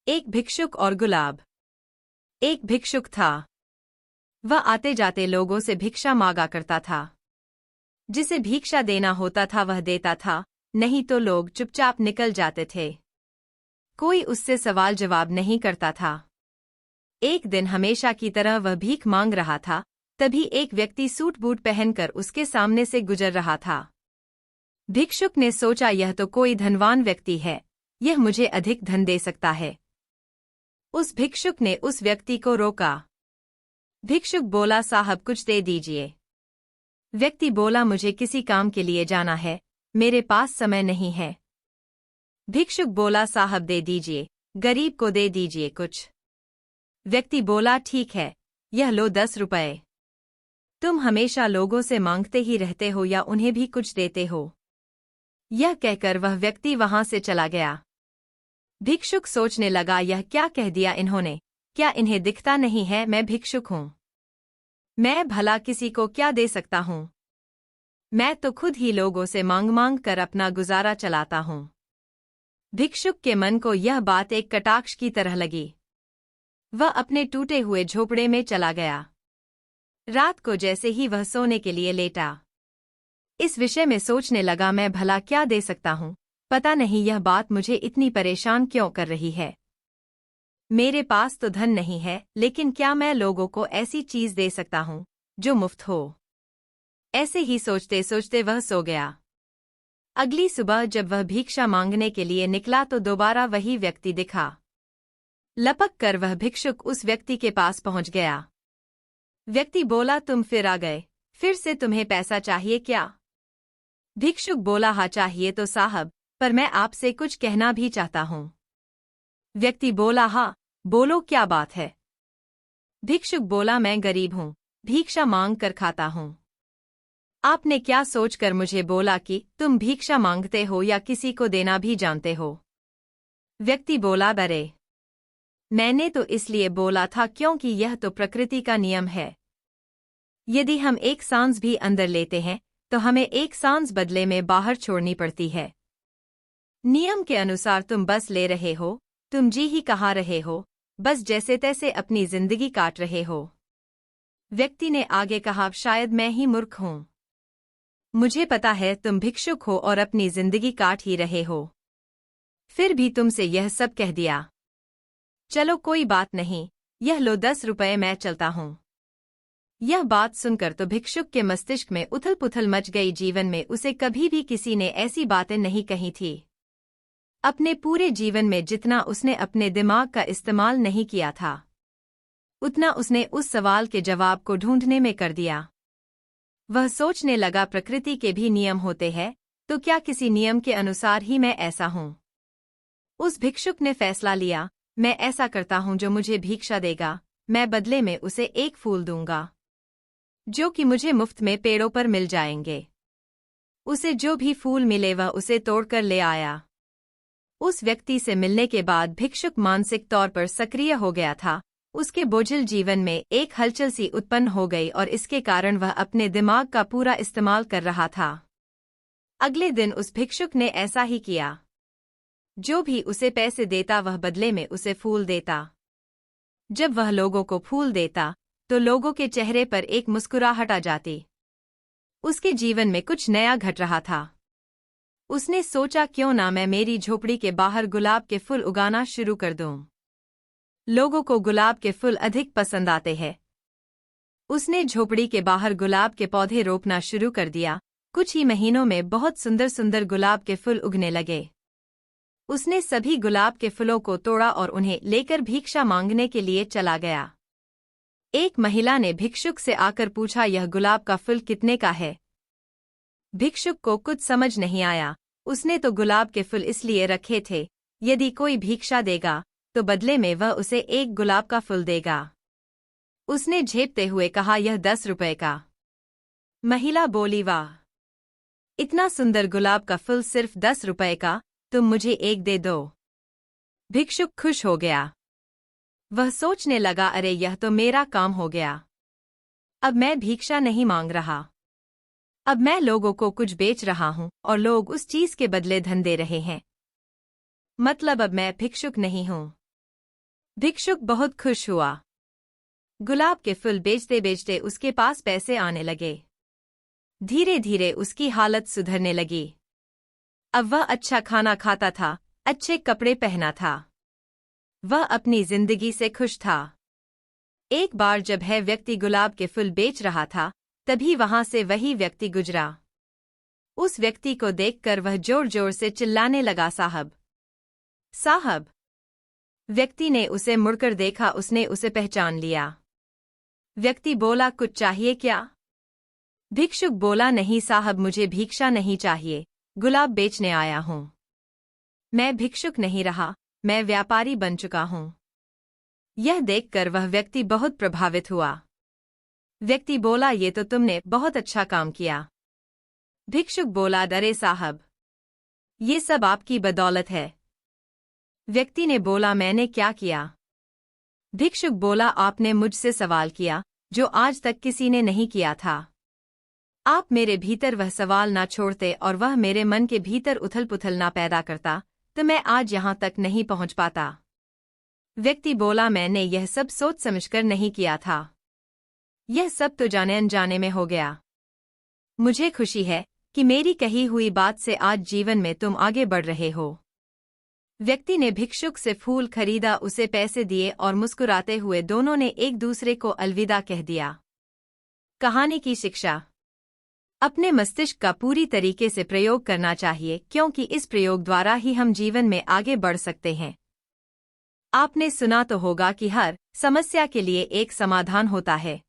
एक भिक्षुक और गुलाब। एक भिक्षुक था। वह आते जाते लोगों से भिक्षा मांगा करता था। जिसे भिक्षा देना होता था वह देता था, नहीं तो लोग चुपचाप निकल जाते थे। कोई उससे सवाल जवाब नहीं करता था। एक दिन हमेशा की तरह वह भीख मांग रहा था, तभी एक व्यक्ति सूट बूट पहनकर उसके सामने से गुजर रहा था। भिक्षुक ने सोचा यह तो कोई धनवान व्यक्ति है, यह मुझे अधिक धन दे सकता है। उस भिक्षुक ने उस व्यक्ति को रोका। भिक्षुक बोला, साहब कुछ दे दीजिए। व्यक्ति बोला, मुझे किसी काम के लिए जाना है, मेरे पास समय नहीं है। भिक्षुक बोला, साहब दे दीजिए, गरीब को दे दीजिए कुछ। व्यक्ति बोला, ठीक है, यह लो 10 रुपए। तुम हमेशा लोगों से मांगते ही रहते हो या उन्हें भी कुछ देते हो। यह कहकर वह व्यक्ति वहां से चला गया। भिक्षुक सोचने लगा, यह क्या कह दिया इन्होंने, क्या इन्हें दिखता नहीं है मैं भिक्षुक हूं? मैं भला किसी को क्या दे सकता हूं? मैं तो खुद ही लोगों से मांग मांग कर अपना गुजारा चलाता हूं। भिक्षुक के मन को यह बात एक कटाक्ष की तरह लगी। वह अपने टूटे हुए झोपड़े में चला गया। रात को जैसे ही वह सोने के लिए लेटा, इस विषय में सोचने लगा, मैं भला क्या दे सकता हूं? पता नहीं यह बात मुझे इतनी परेशान क्यों कर रही है। मेरे पास तो धन नहीं है, लेकिन क्या मैं लोगों को ऐसी चीज दे सकता हूं जो मुफ्त हो? ऐसे ही सोचते सोचते वह सो गया। अगली सुबह जब वह भिक्षा मांगने के लिए निकला तो दोबारा वही व्यक्ति दिखा। लपक कर वह भिक्षुक उस व्यक्ति के पास पहुंच गया। व्यक्ति बोला, तुम फिर आ गए, फिर से तुम्हें पैसा चाहिए क्या? भिक्षुक बोला, हाँ चाहिए तो साहब, पर मैं आपसे कुछ कहना भी चाहता हूं। व्यक्ति बोला, हाँ बोलो क्या बात है? भिक्षुक बोला, मैं गरीब हूं, भिक्षा मांग कर खाता हूं। आपने क्या सोचकर मुझे बोला कि तुम भिक्षा मांगते हो या किसी को देना भी जानते हो? व्यक्ति बोला, बरे मैंने तो इसलिए बोला था क्योंकि यह तो प्रकृति का नियम है। यदि हम एक सांस भी अंदर लेते हैं तो हमें एक सांस बदले में बाहर छोड़नी पड़ती है। नियम के अनुसार तुम बस ले रहे हो, तुम जी ही कहा रहे हो, बस जैसे तैसे अपनी जिंदगी काट रहे हो। व्यक्ति ने आगे कहा, शायद मैं ही मूर्ख हूं। मुझे पता है तुम भिक्षुक हो और अपनी जिंदगी काट ही रहे हो, फिर भी तुमसे यह सब कह दिया। चलो कोई बात नहीं, यह लो 10 रुपए, मैं चलता हूं। यह बात सुनकर तो भिक्षुक के मस्तिष्क में उथल पुथल मच गई। जीवन में उसे कभी भी किसी ने ऐसी बातें नहीं कही थी। अपने पूरे जीवन में जितना उसने अपने दिमाग का इस्तेमाल नहीं किया था, उतना उसने उस सवाल के जवाब को ढूंढने में कर दिया। वह सोचने लगा, प्रकृति के भी नियम होते हैं, तो क्या किसी नियम के अनुसार ही मैं ऐसा हूं? उस भिक्षुक ने फैसला लिया, मैं ऐसा करता हूं, जो मुझे भिक्षा देगा मैं बदले में उसे एक फूल दूंगा, जो कि मुझे मुफ्त में पेड़ों पर मिल जाएंगे। उसे जो भी फूल मिले वह उसे तोड़कर ले आया। उस व्यक्ति से मिलने के बाद भिक्षुक मानसिक तौर पर सक्रिय हो गया था। उसके बोझिल जीवन में एक हलचल सी उत्पन्न हो गई और इसके कारण वह अपने दिमाग का पूरा इस्तेमाल कर रहा था। अगले दिन उस भिक्षुक ने ऐसा ही किया। जो भी उसे पैसे देता वह बदले में उसे फूल देता। जब वह लोगों को फूल देता तो लोगों के चेहरे पर एक मुस्कुराहट आ जाती। उसके जीवन में कुछ नया घट रहा था। उसने सोचा, क्यों ना मैं मेरी झोपड़ी के बाहर गुलाब के फूल उगाना शुरू कर दूं। लोगों को गुलाब के फूल अधिक पसंद आते हैं। उसने झोपड़ी के बाहर गुलाब के पौधे रोपना शुरू कर दिया। कुछ ही महीनों में बहुत सुंदर सुंदर गुलाब के फूल उगने लगे। उसने सभी गुलाब के फूलों को तोड़ा और उन्हें लेकर भिक्षा मांगने के लिए चला गया। एक महिला ने भिक्षुक से आकर पूछा, यह गुलाब का फूल कितने का है? भिक्षुक को कुछ समझ नहीं आया। उसने तो गुलाब के फूल इसलिए रखे थे, यदि कोई भिक्षा देगा तो बदले में वह उसे एक गुलाब का फूल देगा। उसने झेपते हुए कहा, यह 10 रुपए का। महिला बोली, वाह, इतना सुंदर गुलाब का फूल सिर्फ 10 रुपए का, तुम मुझे एक दे दो। भिक्षुक खुश हो गया। वह सोचने लगा, अरे यह तो मेरा काम हो गया। अब मैं भिक्षा नहीं मांग रहा। अब मैं लोगों को कुछ बेच रहा हूं और लोग उस चीज के बदले धन दे रहे हैं। मतलब अब मैं भिक्षुक नहीं हूं। भिक्षुक बहुत खुश हुआ। गुलाब के फूल बेचते बेचते उसके पास पैसे आने लगे। धीरे धीरे उसकी हालत सुधरने लगी। अब वह अच्छा खाना खाता था, अच्छे कपड़े पहना था। वह अपनी जिंदगी से खुश था। एक बार जब वह व्यक्ति गुलाब के फूल बेच रहा था, तभी वहां से वही व्यक्ति गुजरा। उस व्यक्ति को देखकर वह जोर जोर से चिल्लाने लगा, साहब, साहब। व्यक्ति ने उसे मुड़कर देखा, उसने उसे पहचान लिया। व्यक्ति बोला, कुछ चाहिए क्या? भिक्षुक बोला, नहीं साहब, मुझे भिक्षा नहीं चाहिए, गुलाब बेचने आया हूं। मैं भिक्षुक नहीं रहा, मैं व्यापारी बन चुका हूं। यह देखकर वह व्यक्ति बहुत प्रभावित हुआ। व्यक्ति बोला, ये तो तुमने बहुत अच्छा काम किया। भिक्षुक बोला, अरे साहब, ये सब आपकी बदौलत है। व्यक्ति ने बोला, मैंने क्या किया? भिक्षुक बोला, आपने मुझसे सवाल किया जो आज तक किसी ने नहीं किया था। आप मेरे भीतर वह सवाल ना छोड़ते और वह मेरे मन के भीतर उथल पुथल ना पैदा करता, तो मैं आज यहां तक नहीं पहुंच पाता। व्यक्ति बोला, मैंने यह सब सोच समझकर नहीं किया था। यह सब तो जाने अनजाने में हो गया। मुझे खुशी है कि मेरी कही हुई बात से आज जीवन में तुम आगे बढ़ रहे हो। व्यक्ति ने भिक्षुक से फूल खरीदा, उसे पैसे दिए और मुस्कुराते हुए दोनों ने एक दूसरे को अलविदा कह दिया। कहानी की शिक्षा। अपने मस्तिष्क का पूरी तरीके से प्रयोग करना चाहिए, क्योंकि इस प्रयोग द्वारा ही हम जीवन में आगे बढ़ सकते हैं। आपने सुना तो होगा कि हर समस्या के लिए एक समाधान होता है,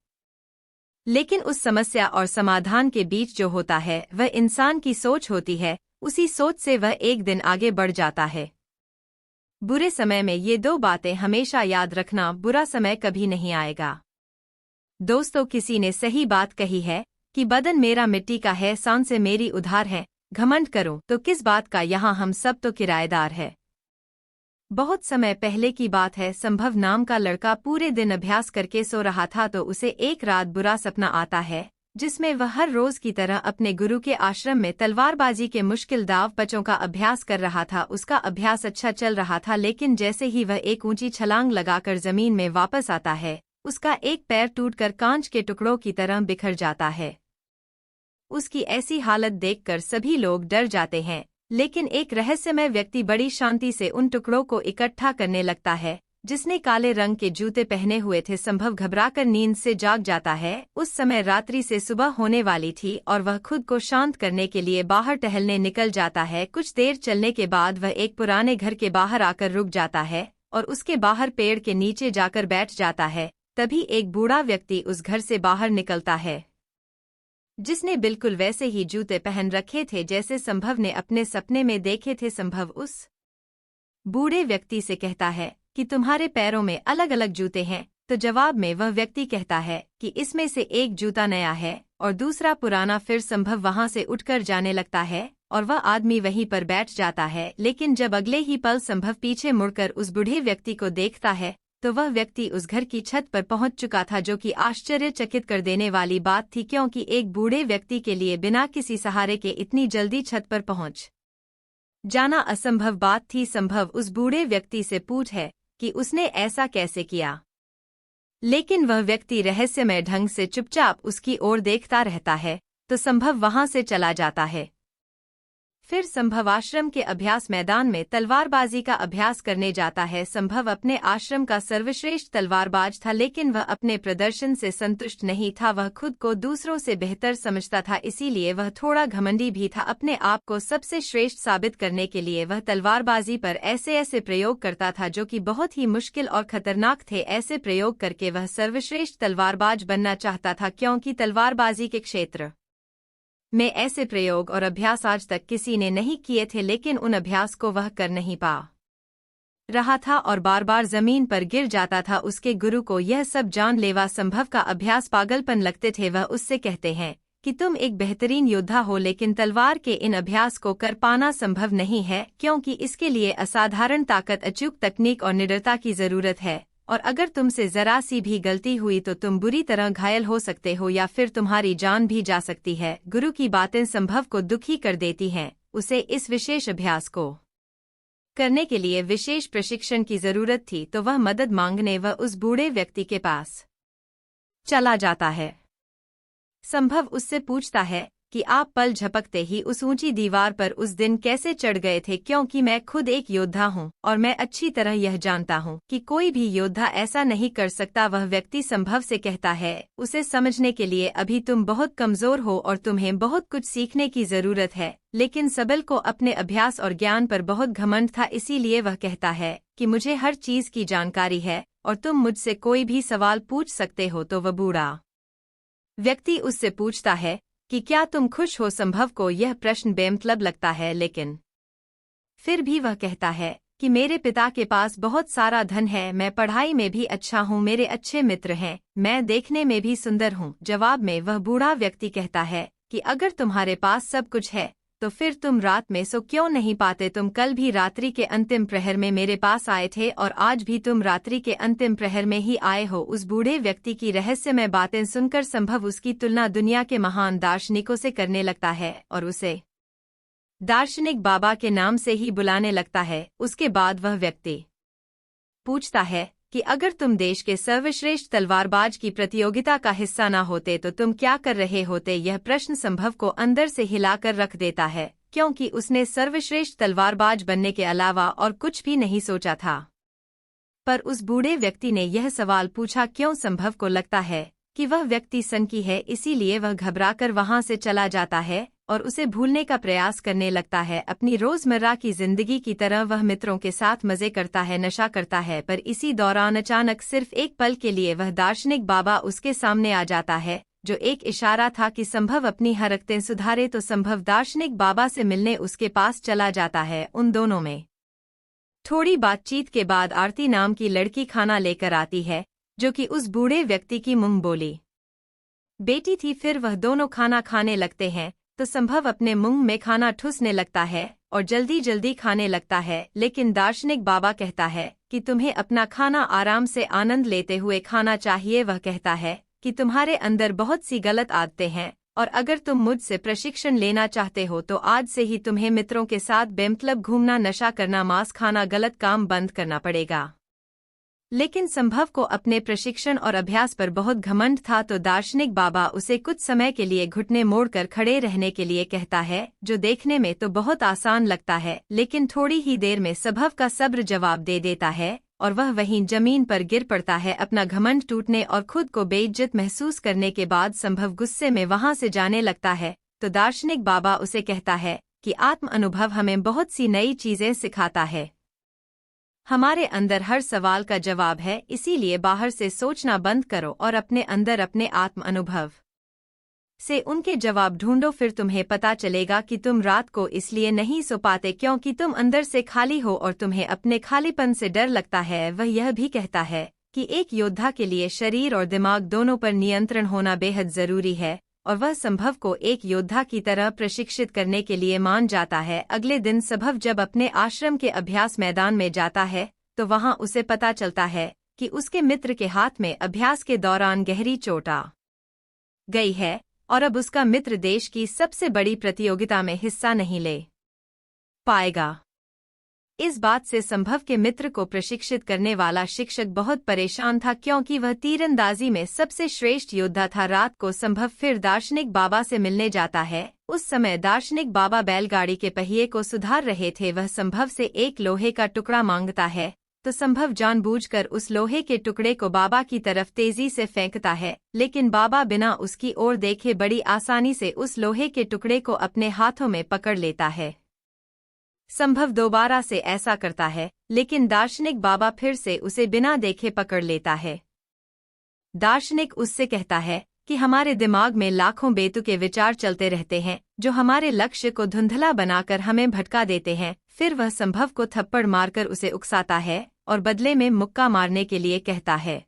लेकिन उस समस्या और समाधान के बीच जो होता है वह इंसान की सोच होती है। उसी सोच से वह एक दिन आगे बढ़ जाता है। बुरे समय में ये दो बातें हमेशा याद रखना, बुरा समय कभी नहीं आएगा। दोस्तों, किसी ने सही बात कही है कि बदन मेरा मिट्टी का है, सांसें मेरी उधार है। घमंड करूं तो किस बात का, यहाँ हम सब तो किराएदार है। बहुत समय पहले की बात है, संभव नाम का लड़का पूरे दिन अभ्यास करके सो रहा था तो उसे एक रात बुरा सपना आता है, जिसमें वह हर रोज की तरह अपने गुरु के आश्रम में तलवारबाजी के मुश्किल दाव पचों का अभ्यास कर रहा था। उसका अभ्यास अच्छा चल रहा था, लेकिन जैसे ही वह एक ऊंची छलांग लगाकर जमीन में वापस आता है, उसका एक पैर टूटकर कांच के टुकड़ों की तरह बिखर जाता है। उसकी ऐसी हालत देखकर सभी लोग डर जाते हैं, लेकिन एक रहस्यमय व्यक्ति बड़ी शांति से उन टुकड़ों को इकट्ठा करने लगता है। जिसने काले रंग के जूते पहने हुए थे, संभव घबराकर नींद से जाग जाता है। उस समय रात्रि से सुबह होने वाली थी और वह खुद को शांत करने के लिए बाहर टहलने निकल जाता है। कुछ देर चलने के बाद वह एक पुराने घर के बाहर आकर रुक जाता है और उसके बाहर पेड़ के नीचे जाकर बैठ जाता है। तभी एक बूढ़ा व्यक्ति उस घर से बाहर निकलता है, जिसने बिल्कुल वैसे ही जूते पहन रखे थे जैसे संभव ने अपने सपने में देखे थे। संभव उस बूढ़े व्यक्ति से कहता है कि तुम्हारे पैरों में अलग अलग जूते हैं, तो जवाब में वह व्यक्ति कहता है कि इसमें से एक जूता नया है और दूसरा पुराना। फिर संभव वहां से उठकर जाने लगता है और वह आदमी वहीं पर बैठ जाता है, लेकिन जब अगले ही पल संभव पीछे मुड़कर उस बूढ़े व्यक्ति को देखता है तो वह व्यक्ति उस घर की छत पर पहुंच चुका था, जो कि आश्चर्यचकित कर देने वाली बात थी, क्योंकि एक बूढ़े व्यक्ति के लिए बिना किसी सहारे के इतनी जल्दी छत पर पहुंच जाना असंभव बात थी। संभव उस बूढ़े व्यक्ति से पूछे कि उसने ऐसा कैसे किया, लेकिन वह व्यक्ति रहस्यमय ढंग से चुपचाप उसकी ओर देखता रहता है, तो संभव वहां से चला जाता है। फिर संभव आश्रम के अभ्यास मैदान में तलवारबाजी का अभ्यास करने जाता है। संभव अपने आश्रम का सर्वश्रेष्ठ तलवारबाज था, लेकिन वह अपने प्रदर्शन से संतुष्ट नहीं था। वह खुद को दूसरों से बेहतर समझता था, इसीलिए वह थोड़ा घमंडी भी था। अपने आप को सबसे श्रेष्ठ साबित करने के लिए वह तलवारबाजी पर ऐसे ऐसे प्रयोग करता था जो कि बहुत ही मुश्किल और खतरनाक थे। ऐसे प्रयोग करके वह सर्वश्रेष्ठ तलवारबाज बनना चाहता था, क्योंकि तलवारबाजी के क्षेत्र में ऐसे प्रयोग और अभ्यास आज तक किसी ने नहीं किए थे, लेकिन उन अभ्यास को वह कर नहीं पा रहा था और बार बार जमीन पर गिर जाता था। उसके गुरु को यह सब जानलेवा संभव का अभ्यास पागलपन लगते थे। वह उससे कहते हैं कि तुम एक बेहतरीन योद्धा हो, लेकिन तलवार के इन अभ्यास को कर पाना संभव नहीं है, क्योंकि इसके लिए असाधारण ताकत, अचूक तकनीक और निडरता की जरूरत है, और अगर तुमसे जरा सी भी गलती हुई तो तुम बुरी तरह घायल हो सकते हो या फिर तुम्हारी जान भी जा सकती है। गुरु की बातें संभव को दुखी कर देती हैं। उसे इस विशेष अभ्यास को करने के लिए विशेष प्रशिक्षण की जरूरत थी तो वह मदद मांगने वह उस बूढ़े व्यक्ति के पास चला जाता है। संभव उससे पूछता है कि आप पल झपकते ही उस ऊंची दीवार पर उस दिन कैसे चढ़ गए थे, क्योंकि मैं खुद एक योद्धा हूं और मैं अच्छी तरह यह जानता हूं कि कोई भी योद्धा ऐसा नहीं कर सकता। वह व्यक्ति संभव से कहता है, उसे समझने के लिए अभी तुम बहुत कमजोर हो और तुम्हें बहुत कुछ सीखने की जरूरत है। लेकिन सबल को अपने अभ्यास और ज्ञान पर बहुत घमंड था, इसीलिए वह कहता है कि मुझे हर चीज की जानकारी है और तुम मुझसे कोई भी सवाल पूछ सकते हो। तो वह बूढ़ा व्यक्ति उससे पूछता है कि क्या तुम खुश हो। संभव को यह प्रश्न बेमतलब लगता है, लेकिन फिर भी वह कहता है कि मेरे पिता के पास बहुत सारा धन है, मैं पढ़ाई में भी अच्छा हूँ, मेरे अच्छे मित्र हैं, मैं देखने में भी सुंदर हूँ। जवाब में वह बूढ़ा व्यक्ति कहता है कि अगर तुम्हारे पास सब कुछ है तो फिर तुम रात में सो क्यों नहीं पाते। तुम कल भी रात्रि के अंतिम प्रहर में मेरे पास आए थे और आज भी तुम रात्रि के अंतिम प्रहर में ही आए हो। उस बूढ़े व्यक्ति की रहस्यमय बातें सुनकर संभव उसकी तुलना दुनिया के महान दार्शनिकों से करने लगता है और उसे दार्शनिक बाबा के नाम से ही बुलाने लगता है। उसके बाद वह व्यक्ति पूछता है कि अगर तुम देश के सर्वश्रेष्ठ तलवारबाज की प्रतियोगिता का हिस्सा न होते तो तुम क्या कर रहे होते। यह प्रश्न संभव को अंदर से हिलाकर रख देता है, क्योंकि उसने सर्वश्रेष्ठ तलवारबाज बनने के अलावा और कुछ भी नहीं सोचा था। पर उस बूढ़े व्यक्ति ने यह सवाल पूछा क्यों। संभव को लगता है कि वह व्यक्ति सनकी है, इसीलिए वह घबराकर वहां से चला जाता है और उसे भूलने का प्रयास करने लगता है। अपनी रोजमर्रा की जिंदगी की तरह वह मित्रों के साथ मजे करता है, नशा करता है। पर इसी दौरान अचानक सिर्फ एक पल के लिए वह दार्शनिक बाबा उसके सामने आ जाता है, जो एक इशारा था कि संभव अपनी हरकतें सुधारे। तो संभव दार्शनिक बाबा से मिलने उसके पास चला जाता है। उन दोनों में थोड़ी बातचीत के बाद आरती नाम की लड़की खाना लेकर आती है, जो कि उस बूढ़े व्यक्ति की मुंह बोली बेटी थी। फिर वह दोनों खाना खाने लगते हैं तो संभव अपने मुंह में खाना ठूसने लगता है और जल्दी जल्दी खाने लगता है। लेकिन दार्शनिक बाबा कहता है कि तुम्हें अपना खाना आराम से आनंद लेते हुए खाना चाहिए। वह कहता है कि तुम्हारे अंदर बहुत सी गलत आदतें हैं और अगर तुम मुझसे प्रशिक्षण लेना चाहते हो तो आज से ही तुम्हें मित्रों के साथ बेमतलब घूमना, नशा करना, मांस खाना, गलत काम बंद करना पड़ेगा। लेकिन संभव को अपने प्रशिक्षण और अभ्यास पर बहुत घमंड था, तो दार्शनिक बाबा उसे कुछ समय के लिए घुटने मोड़कर खड़े रहने के लिए कहता है, जो देखने में तो बहुत आसान लगता है, लेकिन थोड़ी ही देर में संभव का सब्र जवाब दे देता है और वह वहीं जमीन पर गिर पड़ता है। अपना घमंड टूटने और खुद को बेइज्जत महसूस करने के बाद संभव गुस्से में वहां से जाने लगता है। तो दार्शनिक बाबा उसे कहता है कि आत्म अनुभव हमें बहुत सी नई चीजें सिखाता है। हमारे अंदर हर सवाल का जवाब है, इसीलिए बाहर से सोचना बंद करो और अपने अंदर अपने आत्म अनुभव से उनके जवाब ढूंढो। फिर तुम्हें पता चलेगा कि तुम रात को इसलिए नहीं सो पाते क्योंकि तुम अंदर से खाली हो और तुम्हें अपने खालीपन से डर लगता है। वह यह भी कहता है कि एक योद्धा के लिए शरीर और दिमाग दोनों पर नियंत्रण होना बेहद जरूरी है और वह संभव को एक योद्धा की तरह प्रशिक्षित करने के लिए मान जाता है। अगले दिन संभव जब अपने आश्रम के अभ्यास मैदान में जाता है तो वहां उसे पता चलता है कि उसके मित्र के हाथ में अभ्यास के दौरान गहरी चोट आ गई है और अब उसका मित्र देश की सबसे बड़ी प्रतियोगिता में हिस्सा नहीं ले पाएगा। इस बात से संभव के मित्र को प्रशिक्षित करने वाला शिक्षक बहुत परेशान था, क्योंकि वह तीरंदाजी में सबसे श्रेष्ठ योद्धा था। रात को संभव फिर दार्शनिक बाबा से मिलने जाता है। उस समय दार्शनिक बाबा बैलगाड़ी के पहिए को सुधार रहे थे। वह संभव से एक लोहे का टुकड़ा मांगता है, तो संभव जानबूझकर उस लोहे के टुकड़े को बाबा की तरफ तेजी से फेंकता है, लेकिन बाबा बिना उसकी ओर देखे बड़ी आसानी से उस लोहे के टुकड़े को अपने हाथों में पकड़ लेता है। संभव दोबारा से ऐसा करता है, लेकिन दार्शनिक बाबा फिर से उसे बिना देखे पकड़ लेता है। दार्शनिक उससे कहता है कि हमारे दिमाग में लाखों बेतुके विचार चलते रहते हैं, जो हमारे लक्ष्य को धुंधला बनाकर हमें भटका देते हैं। फिर वह संभव को थप्पड़ मारकर उसे उकसाता है और बदले में मुक्का मारने के लिए कहता है।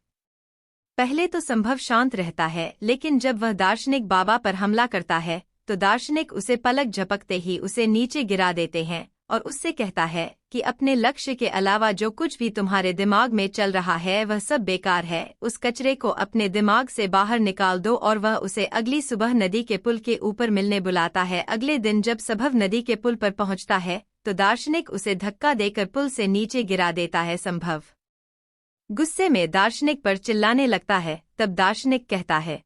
पहले तो संभव शांत रहता है, लेकिन जब वह दार्शनिक बाबा पर हमला करता है तो दार्शनिक उसे पलक झपकते ही उसे नीचे गिरा देते हैं और उससे कहता है कि अपने लक्ष्य के अलावा जो कुछ भी तुम्हारे दिमाग में चल रहा है वह सब बेकार है। उस कचरे को अपने दिमाग से बाहर निकाल दो। और वह उसे अगली सुबह नदी के पुल के ऊपर मिलने बुलाता है। अगले दिन जब संभव नदी के पुल पर पहुंचता है तो दार्शनिक उसे धक्का देकर पुल से नीचे गिरा देता है। संभव गुस्से में दार्शनिक पर चिल्लाने लगता है। तब दार्शनिक कहता है,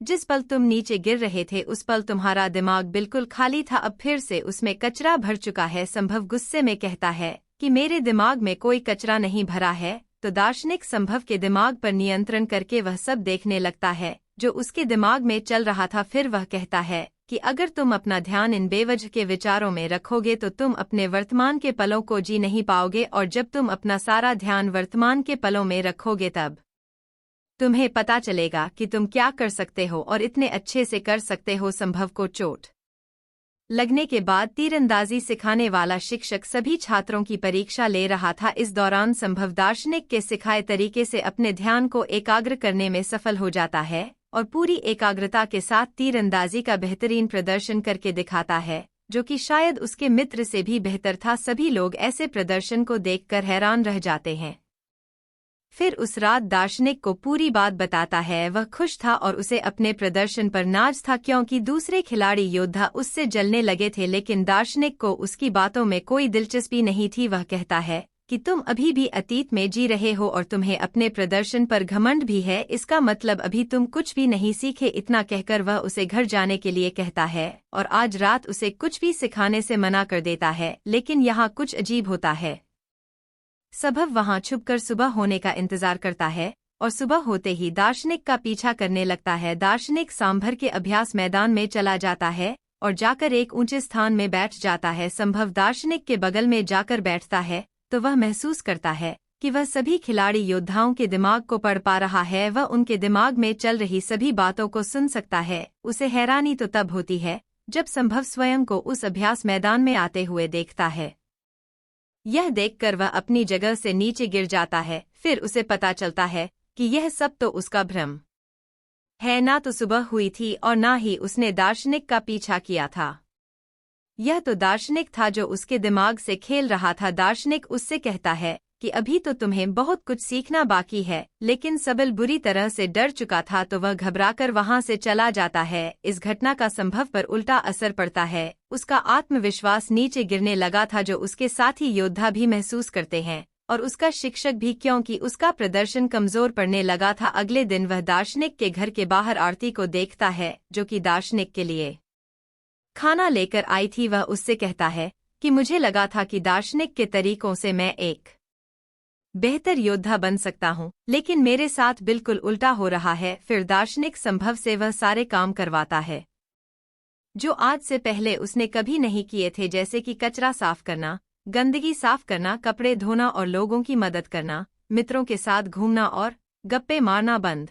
जिस पल तुम नीचे गिर रहे थे उस पल तुम्हारा दिमाग बिल्कुल खाली था, अब फिर से उसमें कचरा भर चुका है। संभव गुस्से में कहता है कि मेरे दिमाग में कोई कचरा नहीं भरा है। तो दार्शनिक संभव के दिमाग पर नियंत्रण करके वह सब देखने लगता है जो उसके दिमाग में चल रहा था। फिर वह कहता है कि अगर तुम अपना ध्यान इन बेवजह के विचारों में रखोगे तो तुम अपने वर्तमान के पलों को जी नहीं पाओगे, और जब तुम अपना सारा ध्यान वर्तमान के पलों में रखोगे तब तुम्हें पता चलेगा कि तुम क्या कर सकते हो और इतने अच्छे से कर सकते हो। संभव को चोट लगने के बाद तीरंदाजी सिखाने वाला शिक्षक सभी छात्रों की परीक्षा ले रहा था। इस दौरान संभव दार्शनिक के सिखाए तरीके से अपने ध्यान को एकाग्र करने में सफल हो जाता है और पूरी एकाग्रता के साथ तीरंदाजी का बेहतरीन प्रदर्शन करके दिखाता है, जो कि शायद उसके मित्र से भी बेहतर था। सभी लोग ऐसे प्रदर्शन को देखकर हैरान रह जाते हैं। फिर उस रात दार्शनिक को पूरी बात बताता है। वह खुश था और उसे अपने प्रदर्शन पर नाज था, क्योंकि दूसरे खिलाड़ी योद्धा उससे जलने लगे थे, लेकिन दार्शनिक को उसकी बातों में कोई दिलचस्पी नहीं थी। वह कहता है कि तुम अभी भी अतीत में जी रहे हो और तुम्हें अपने प्रदर्शन पर घमंड भी है, इसका मतलब अभी तुम कुछ भी नहीं सीखे। इतना कहकर वह उसे घर जाने के लिए कहता है और आज रात उसे कुछ भी सिखाने से मना कर देता है। लेकिन यहाँ कुछ अजीब होता है। संभव वहां छुपकर सुबह होने का इंतजार करता है और सुबह होते ही दार्शनिक का पीछा करने लगता है। दार्शनिक सांभर के अभ्यास मैदान में चला जाता है और जाकर एक ऊंचे स्थान में बैठ जाता है। संभव दार्शनिक के बगल में जाकर बैठता है तो वह महसूस करता है कि वह सभी खिलाड़ी योद्धाओं के दिमाग को पढ़ पा रहा है। वह उनके दिमाग में चल रही सभी बातों को सुन सकता है। उसे हैरानी तो तब होती है जब संभव स्वयं को उस अभ्यास मैदान में आते हुए देखता है। यह देखकर वह अपनी जगह से नीचे गिर जाता है। फिर उसे पता चलता है कि यह सब तो उसका भ्रम है। ना तो सुबह हुई थी और ना ही उसने दार्शनिक का पीछा किया था। यह तो दार्शनिक था जो उसके दिमाग से खेल रहा था। दार्शनिक उससे कहता है कि अभी तो तुम्हें बहुत कुछ सीखना बाकी है, लेकिन सबल बुरी तरह से डर चुका था तो वह घबराकर वहां से चला जाता है। इस घटना का संभव पर उल्टा असर पड़ता है। उसका आत्मविश्वास नीचे गिरने लगा था, जो उसके साथी योद्धा भी महसूस करते हैं और उसका शिक्षक भी, क्योंकि उसका प्रदर्शन कमजोर पड़ने लगा था। अगले दिन वह दार्शनिक के घर के बाहर आरती को देखता है, जो कि दार्शनिक के लिए खाना लेकर आई थी। वह उससे कहता है कि मुझे लगा था कि दार्शनिक के तरीकों से मैं एक बेहतर योद्धा बन सकता हूँ, लेकिन मेरे साथ बिल्कुल उल्टा हो रहा है। फिर दार्शनिक संभव से वह सारे काम करवाता है जो आज से पहले उसने कभी नहीं किए थे, जैसे कि कचरा साफ करना, गंदगी साफ करना, कपड़े धोना और लोगों की मदद करना, मित्रों के साथ घूमना और गप्पे मारना बंद,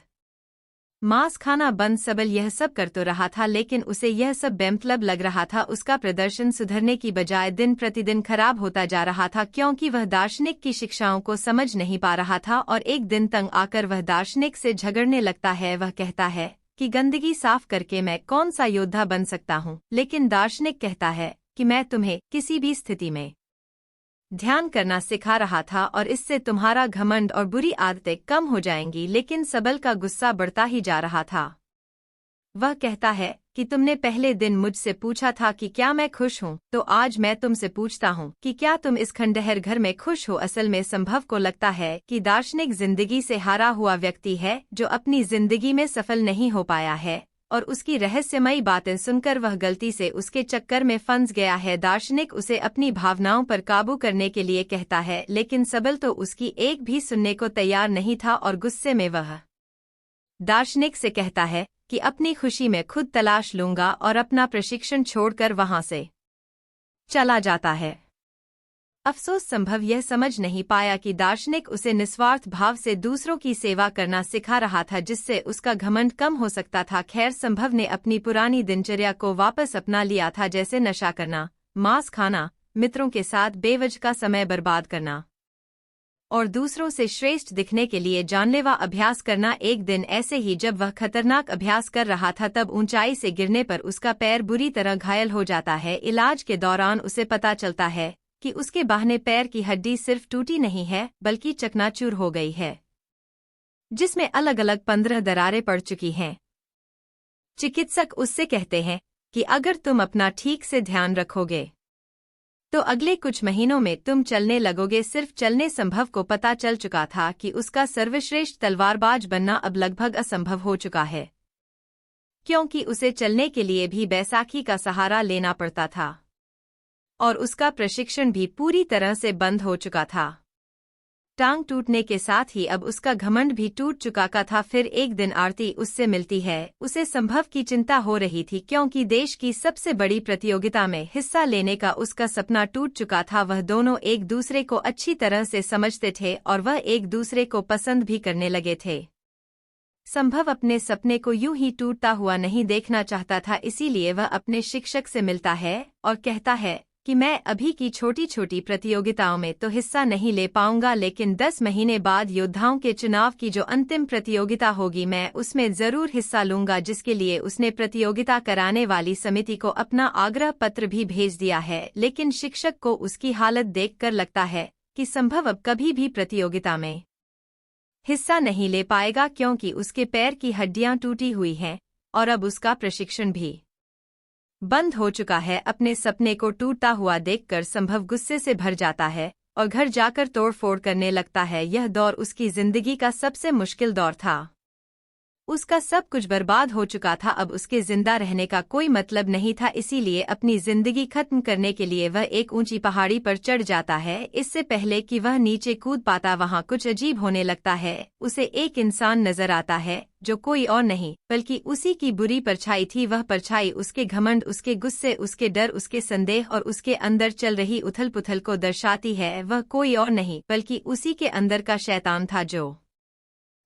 मांस खाना बंद। सबल यह सब कर तो रहा था, लेकिन उसे यह सब बेमतलब लग रहा था। उसका प्रदर्शन सुधरने की बजाय दिन प्रतिदिन खराब होता जा रहा था, क्योंकि वह दार्शनिक की शिक्षाओं को समझ नहीं पा रहा था। और एक दिन तंग आकर वह दार्शनिक से झगड़ने लगता है। वह कहता है कि गंदगी साफ करके मैं कौन सा योद्धा बन सकता हूँ, लेकिन दार्शनिक कहता है कि मैं तुम्हें किसी भी स्थिति में ध्यान करना सिखा रहा था और इससे तुम्हारा घमंड और बुरी आदतें कम हो जाएंगी। लेकिन सबल का गुस्सा बढ़ता ही जा रहा था। वह कहता है कि तुमने पहले दिन मुझसे पूछा था कि क्या मैं खुश हूँ, तो आज मैं तुमसे पूछता हूँ कि क्या तुम इस खंडहर घर में खुश हो। असल में संभव को लगता है कि दार्शनिक जिंदगी से हारा हुआ व्यक्ति है जो अपनी जिंदगी में सफल नहीं हो पाया है, और उसकी रहस्यमयी बातें सुनकर वह गलती से उसके चक्कर में फंस गया है। दार्शनिक उसे अपनी भावनाओं पर काबू करने के लिए कहता है, लेकिन सबल तो उसकी एक भी सुनने को तैयार नहीं था और गुस्से में वह दार्शनिक से कहता है कि अपनी खुशी में खुद तलाश लूंगा, और अपना प्रशिक्षण छोड़कर वहां से चला जाता है। अफसोस संभव यह समझ नहीं पाया कि दार्शनिक उसे निस्वार्थ भाव से दूसरों की सेवा करना सिखा रहा था, जिससे उसका घमंड कम हो सकता था। खैर, संभव ने अपनी पुरानी दिनचर्या को वापस अपना लिया था, जैसे नशा करना, मांस खाना, मित्रों के साथ बेवजह का समय बर्बाद करना और दूसरों से श्रेष्ठ दिखने के लिए जानलेवा अभ्यास करना। एक दिन ऐसे ही जब वह खतरनाक अभ्यास कर रहा था, तब ऊंचाई से गिरने पर उसका पैर बुरी तरह घायल हो जाता है। इलाज के दौरान उसे पता चलता है कि उसके बाहने पैर की हड्डी सिर्फ टूटी नहीं है, बल्कि चकनाचूर हो गई है, जिसमें अलग अलग 15 दरारें पड़ चुकी हैं। चिकित्सक उससे कहते हैं कि अगर तुम अपना ठीक से ध्यान रखोगे तो अगले कुछ महीनों में तुम चलने लगोगे। सिर्फ चलने संभव को पता चल चुका था कि उसका सर्वश्रेष्ठ तलवारबाज बनना अब लगभग असंभव हो चुका है, क्योंकि उसे चलने के लिए भी बैसाखी का सहारा लेना पड़ता था और उसका प्रशिक्षण भी पूरी तरह से बंद हो चुका था। टांग टूटने के साथ ही अब उसका घमंड भी टूट चुका था। फिर एक दिन आरती उससे मिलती है। उसे संभव की चिंता हो रही थी, क्योंकि देश की सबसे बड़ी प्रतियोगिता में हिस्सा लेने का उसका सपना टूट चुका था। वह दोनों एक दूसरे को अच्छी तरह से समझते थे और वह एक दूसरे को पसंद भी करने लगे थे। संभव अपने सपने को यूं ही टूटता हुआ नहीं देखना चाहता था, इसीलिए वह अपने शिक्षक से मिलता है और कहता है कि मैं अभी की छोटी छोटी प्रतियोगिताओं में तो हिस्सा नहीं ले पाऊंगा, लेकिन 10 महीने बाद योद्धाओं के चुनाव की जो अंतिम प्रतियोगिता होगी मैं उसमें जरूर हिस्सा लूंगा, जिसके लिए उसने प्रतियोगिता कराने वाली समिति को अपना आग्रह पत्र भी भेज दिया है। लेकिन शिक्षक को उसकी हालत देखकर लगता है कि संभव अब कभी भी प्रतियोगिता में हिस्सा नहीं ले पाएगा, क्योंकि उसके पैर की हड्डियां टूटी हुई हैं और अब उसका प्रशिक्षण भी बंद हो चुका है। अपने सपने को टूटता हुआ देखकर संभव गुस्से से भर जाता है और घर जाकर तोड़फोड़ करने लगता है। यह दौर उसकी जिंदगी का सबसे मुश्किल दौर था। उसका सब कुछ बर्बाद हो चुका था। अब उसके जिंदा रहने का कोई मतलब नहीं था, इसीलिए अपनी जिंदगी खत्म करने के लिए वह एक ऊंची पहाड़ी पर चढ़ जाता है। इससे पहले कि वह नीचे कूद पाता, वहां कुछ अजीब होने लगता है। उसे एक इंसान नजर आता है जो कोई और नहीं बल्कि उसी की बुरी परछाई थी। वह परछाई उसके घमंड, उसके गुस्से, उसके डर, उसके संदेह और उसके अंदर चल रही उथल पुथल को दर्शाती है। वह कोई और नहीं बल्कि उसी के अंदर का शैतान था जो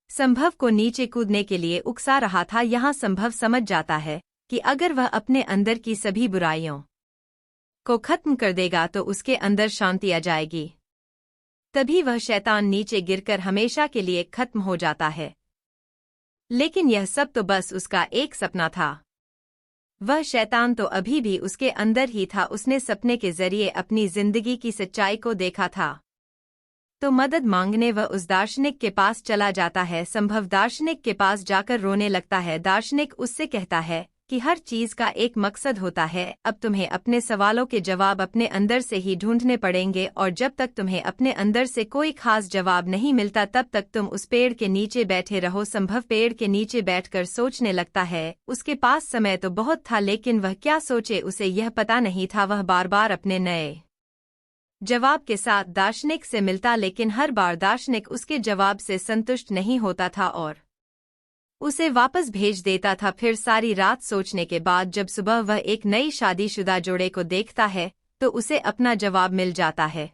संभव को नीचे कूदने के लिए उकसा रहा था। यहाँ संभव समझ जाता है कि अगर वह अपने अंदर की सभी बुराइयों को खत्म कर देगा तो उसके अंदर शांति आ जाएगी। तभी वह शैतान नीचे गिरकर हमेशा के लिए खत्म हो जाता है। लेकिन यह सब तो बस उसका एक सपना था। वह शैतान तो अभी भी उसके अंदर ही था। उसने सपने के जरिए अपनी जिंदगी की सच्चाई को देखा था। तो मदद मांगने वह उस दार्शनिक के पास चला जाता है। संभव दार्शनिक के पास जाकर रोने लगता है। दार्शनिक उससे कहता है कि हर चीज का एक मकसद होता है। अब तुम्हें अपने सवालों के जवाब अपने अंदर से ही ढूंढने पड़ेंगे, और जब तक तुम्हें अपने अंदर से कोई खास जवाब नहीं मिलता तब तक तुम उस पेड़ के नीचे बैठे रहो। संभव पेड़ के नीचे बैठकर सोचने लगता है। उसके पास समय तो बहुत था, लेकिन वह क्या सोचे उसे यह पता नहीं था। वह बार बार अपने नए जवाब के साथ दार्शनिक से मिलता, लेकिन हर बार दार्शनिक उसके जवाब से संतुष्ट नहीं होता था और उसे वापस भेज देता था। फिर सारी रात सोचने के बाद जब सुबह वह एक नई शादीशुदा जोड़े को देखता है तो उसे अपना जवाब मिल जाता है।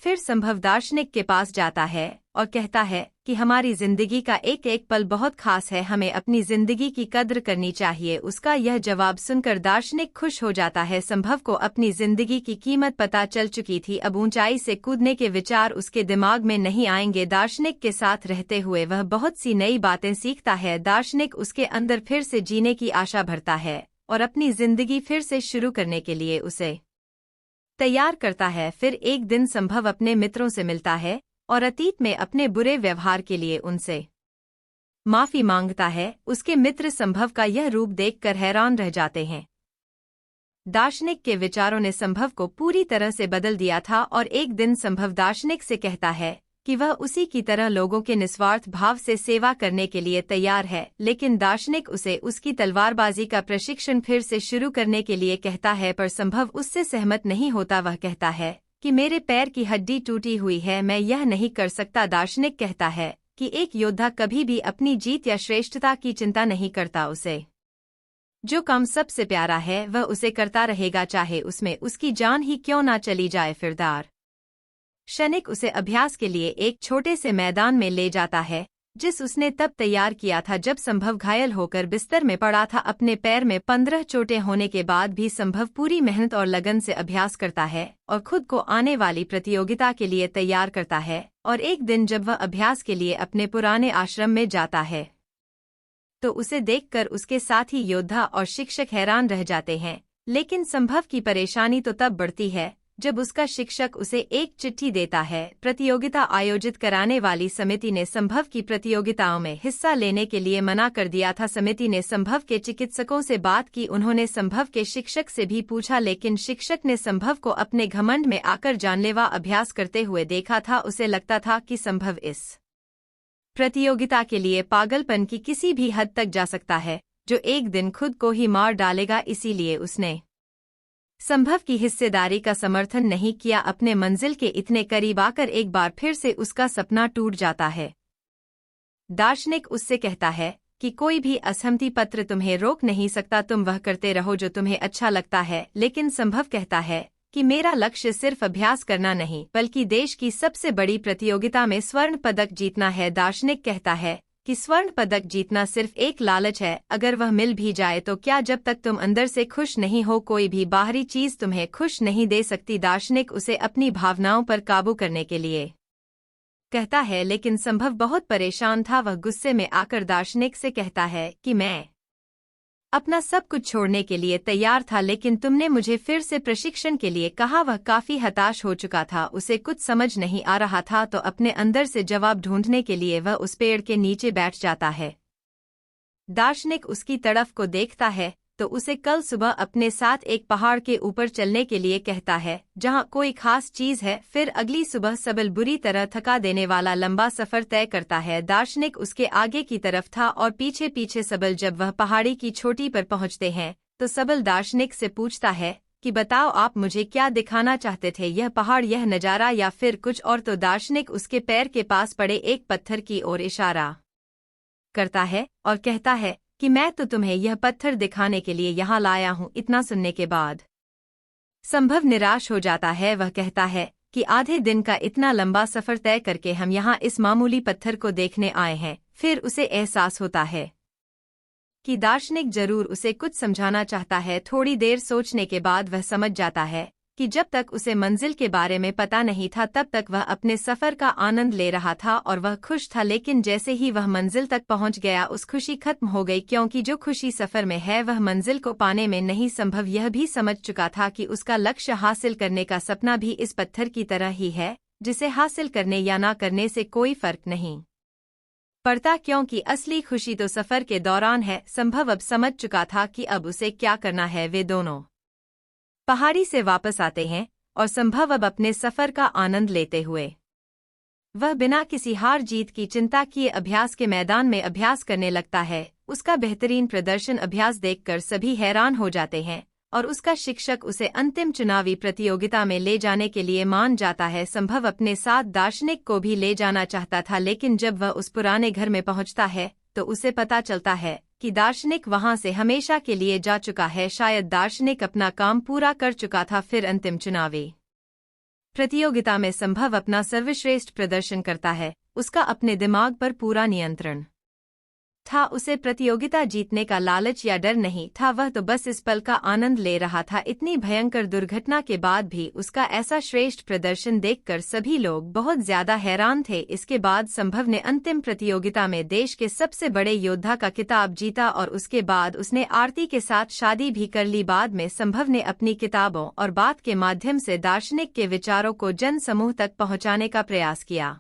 फिर संभव दार्शनिक के पास जाता है और कहता है कि हमारी जिंदगी का एक एक पल बहुत खास है, हमें अपनी जिंदगी की कद्र करनी चाहिए। उसका यह जवाब सुनकर दार्शनिक खुश हो जाता है। संभव को अपनी जिंदगी की कीमत पता चल चुकी थी। अब ऊंचाई से कूदने के विचार उसके दिमाग में नहीं आएंगे। दार्शनिक के साथ रहते हुए वह बहुत सी नई बातें सीखता है। दार्शनिक उसके अंदर फिर से जीने की आशा भरता है और अपनी जिंदगी फिर से शुरू करने के लिए उसे तैयार करता है। फिर एक दिन संभव अपने मित्रों से मिलता है और अतीत में अपने बुरे व्यवहार के लिए उनसे माफी मांगता है। उसके मित्र संभव का यह रूप देखकर हैरान रह जाते हैं। दार्शनिक के विचारों ने संभव को पूरी तरह से बदल दिया था और एक दिन संभव दार्शनिक से कहता है कि वह उसी की तरह लोगों के निस्वार्थ भाव से सेवा करने के लिए तैयार है। लेकिन दार्शनिक उसे उसकी तलवारबाजी का प्रशिक्षण फिर से शुरू करने के लिए कहता है, पर संभव उससे सहमत नहीं होता। वह कहता है कि मेरे पैर की हड्डी टूटी हुई है, मैं यह नहीं कर सकता। दार्शनिक कहता है कि एक योद्धा कभी भी अपनी जीत या श्रेष्ठता की चिंता नहीं करता। उसे जो काम सबसे प्यारा है वह उसे करता रहेगा, चाहे उसमें उसकी जान ही क्यों ना चली जाए। फिर दार्शनिक उसे अभ्यास के लिए एक छोटे से मैदान में ले जाता है जिस उसने तब तैयार किया था जब संभव घायल होकर बिस्तर में पड़ा था। अपने पैर में 15 चोटें होने के बाद भी संभव पूरी मेहनत और लगन से अभ्यास करता है और खुद को आने वाली प्रतियोगिता के लिए तैयार करता है। और एक दिन जब वह अभ्यास के लिए अपने पुराने आश्रम में जाता है तो उसे देखकर उसके साथी योद्धा और शिक्षक हैरान रह जाते हैं। लेकिन संभव की परेशानी तो तब बढ़ती है जब उसका शिक्षक उसे एक चिट्ठी देता है। प्रतियोगिता आयोजित कराने वाली समिति ने संभव की प्रतियोगिताओं में हिस्सा लेने के लिए मना कर दिया था। समिति ने संभव के चिकित्सकों से बात की, उन्होंने संभव के शिक्षक से भी पूछा, लेकिन शिक्षक ने संभव को अपने घमंड में आकर जानलेवा अभ्यास करते हुए देखा था। उसे लगता था कि संभव इस प्रतियोगिता के लिए पागलपन की किसी भी हद तक जा सकता है, जो एक दिन खुद को ही मार डालेगा। इसीलिए उसने संभव की हिस्सेदारी का समर्थन नहीं किया। अपने मंजिल के इतने करीब आकर एक बार फिर से उसका सपना टूट जाता है। दार्शनिक उससे कहता है कि कोई भी असहमति पत्र तुम्हें रोक नहीं सकता, तुम वह करते रहो जो तुम्हें अच्छा लगता है। लेकिन संभव कहता है कि मेरा लक्ष्य सिर्फ अभ्यास करना नहीं, बल्कि देश की सबसे बड़ी प्रतियोगिता में स्वर्ण पदक जीतना है। दार्शनिक कहता है कि स्वर्ण पदक जीतना सिर्फ एक लालच है, अगर वह मिल भी जाए तो क्या, जब तक तुम अंदर से खुश नहीं हो कोई भी बाहरी चीज तुम्हें खुश नहीं दे सकती। दार्शनिक उसे अपनी भावनाओं पर काबू करने के लिए कहता है, लेकिन संभव बहुत परेशान था। वह गुस्से में आकर दार्शनिक से कहता है कि मैं अपना सब कुछ छोड़ने के लिए तैयार था, लेकिन तुमने मुझे फिर से प्रशिक्षण के लिए कहा। वह काफी हताश हो चुका था, उसे कुछ समझ नहीं आ रहा था, तो अपने अंदर से जवाब ढूंढने के लिए वह उस पेड़ के नीचे बैठ जाता है। दार्शनिक उसकी तरफ को देखता है तो उसे कल सुबह अपने साथ एक पहाड़ के ऊपर चलने के लिए कहता है, जहां कोई खास चीज है। फिर अगली सुबह सबल बुरी तरह थका देने वाला लंबा सफर तय करता है। दार्शनिक उसके आगे की तरफ था और पीछे पीछे सबल। जब वह पहाड़ी की चोटी पर पहुंचते हैं तो सबल दार्शनिक से पूछता है कि बताओ आप मुझे क्या दिखाना चाहते थे, यह पहाड़, यह नजारा या फिर कुछ और। तो दार्शनिक उसके पैर के पास पड़े एक पत्थर की ओर इशारा करता है और कहता है कि मैं तो तुम्हें यह पत्थर दिखाने के लिए यहाँ लाया हूँ। इतना सुनने के बाद संभव निराश हो जाता है। वह कहता है कि आधे दिन का इतना लंबा सफर तय करके हम यहाँ इस मामूली पत्थर को देखने आए हैं। फिर उसे एहसास होता है कि दार्शनिक जरूर उसे कुछ समझाना चाहता है। थोड़ी देर सोचने के बाद वह समझ जाता है कि जब तक उसे मंजिल के बारे में पता नहीं था तब तक वह अपने सफर का आनंद ले रहा था और वह खुश था, लेकिन जैसे ही वह मंजिल तक पहुंच गया उस खुशी खत्म हो गई, क्योंकि जो खुशी सफर में है वह मंजिल को पाने में नहीं। संभव यह भी समझ चुका था कि उसका लक्ष्य हासिल करने का सपना भी इस पत्थर की तरह ही है, जिसे हासिल करने या ना करने से कोई फर्क नहीं पड़ता, क्योंकि असली खुशी तो सफर के दौरान है। संभव अब समझ चुका था कि अब उसे क्या करना है। वे दोनों पहाड़ी से वापस आते हैं और संभव अब अपने सफर का आनंद लेते हुए वह बिना किसी हार जीत की चिंता किए अभ्यास के मैदान में अभ्यास करने लगता है। उसका बेहतरीन प्रदर्शन अभ्यास देखकर सभी हैरान हो जाते हैं और उसका शिक्षक उसे अंतिम चुनावी प्रतियोगिता में ले जाने के लिए मान जाता है। संभव अपने साथ दार्शनिक को भी ले जाना चाहता था, लेकिन जब वह उस पुराने घर में पहुंचता है तो उसे पता चलता है कि दार्शनिक वहां से हमेशा के लिए जा चुका है। शायद दार्शनिक अपना काम पूरा कर चुका था। फिर अंतिम चुनावी प्रतियोगिता में संभव अपना सर्वश्रेष्ठ प्रदर्शन करता है। उसका अपने दिमाग पर पूरा नियंत्रण था। उसे प्रतियोगिता जीतने का लालच या डर नहीं था, वह तो बस इस पल का आनंद ले रहा था। इतनी भयंकर दुर्घटना के बाद भी उसका ऐसा श्रेष्ठ प्रदर्शन देखकर सभी लोग बहुत ज्यादा हैरान थे। इसके बाद संभव ने अंतिम प्रतियोगिता में देश के सबसे बड़े योद्धा का खिताब जीता और उसके बाद उसने आरती के साथ शादी भी कर ली। बाद में संभव ने अपनी किताबों और बात के माध्यम से दार्शनिक के विचारों को जन समूह तक पहुंचाने का प्रयास किया।